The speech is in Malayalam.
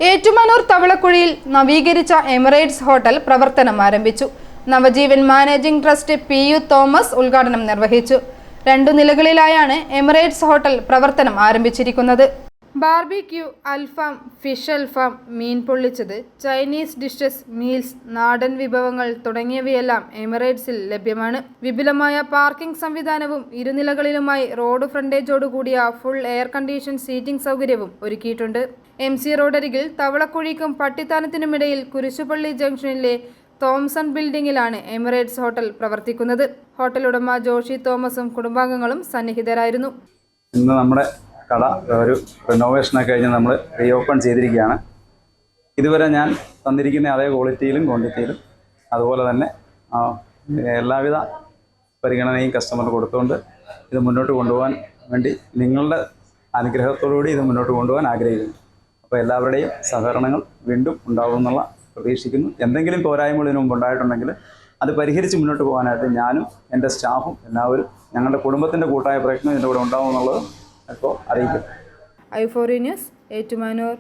ഏറ്റുമാനൂർ തവളക്കുഴിയിൽ നവീകരിച്ച എമിറേറ്റ്സ് ഹോട്ടൽ പ്രവർത്തനം ആരംഭിച്ചു. Navajeevan managing trust PU Thomas ഉദ്ഘാടനം നിർവഹിച്ചു. 2 നിലകളിലായാണ് എമിറേറ്റ്സ് ഹോട്ടൽ പ്രവർത്തനം ആരംഭിച്ചിരിക്കുന്നത്. ബാർബിക്യൂ, അൽഫാം, ഫിഷ് അൽഫാം, മീൻ പൊള്ളിച്ചത്, ചൈനീസ് ഡിഷസ്, മീൽസ്, നാടൻ വിഭവങ്ങൾ തുടങ്ങിയവയെല്ലാം എമിറേറ്റ്സിൽ ലഭ്യമാണ്. വിപുലമായ പാർക്കിംഗ് സംവിധാനവും ഇരുനിലകളിലുമായി റോഡ് ഫ്രണ്ടേജോടുകൂടിയ ഫുൾ എയർ കണ്ടീഷൻ സീറ്റിംഗ് സൗകര്യവും ഒരുക്കിയിട്ടുണ്ട്. MC റോഡരികിൽ തവളക്കുഴിക്കും പട്ടിത്താനത്തിനുമിടയിൽ കുരിശുപള്ളി ജംഗ്ഷനിലെ തോംസൺ ബിൽഡിംഗിലാണ് എമിറേറ്റ്സ് ഹോട്ടൽ പ്രവർത്തിക്കുന്നത്. ഹോട്ടൽ ഉടമ ജോഷി തോമസും കുടുംബാംഗങ്ങളും സന്നിഹിതരായിരുന്നു. ഇന്ന് നമ്മുടെ കട ഒരു റിനോവേഷനൊക്കെ കഴിഞ്ഞ് നമ്മൾ റീഓപ്പൺ ചെയ്തിരിക്കുകയാണ്. ഇതുവരെ ഞാൻ തന്നിരിക്കുന്ന അതേ ക്വാളിറ്റിയിലും ക്വാണ്ടിറ്റിയിലും അതുപോലെ തന്നെ എല്ലാവിധ പരിഗണനയും കസ്റ്റമറിന് കൊടുത്തുകൊണ്ട് ഇത് മുന്നോട്ട് കൊണ്ടുപോകാൻ വേണ്ടി നിങ്ങളുടെ അനുഗ്രഹത്തോടുകൂടി ഇത് മുന്നോട്ട് കൊണ്ടുപോകാൻ ആഗ്രഹിക്കുന്നു. അപ്പോൾ എല്ലാവരുടെയും സഹകരണങ്ങൾ വീണ്ടും ഉണ്ടാകുമെന്നുള്ള പ്രതീക്ഷിക്കുന്നു. എന്തെങ്കിലും പോരായ്മകൾ ഇതിനു മുമ്പ് ഉണ്ടായിട്ടുണ്ടെങ്കിൽ അത് പരിഹരിച്ച് മുന്നോട്ട് പോകാനായിട്ട് ഞാനും എൻ്റെ സ്റ്റാഫും എല്ലാവരും ഞങ്ങളുടെ കുടുംബത്തിൻ്റെ കൂട്ടായ പ്രയത്നം ഇതിൻ്റെ കൂടെ ഉണ്ടാകുമെന്നുള്ളത് ഇപ്പോൾ അറിയിക്കും. i4 news, Ettumanoor.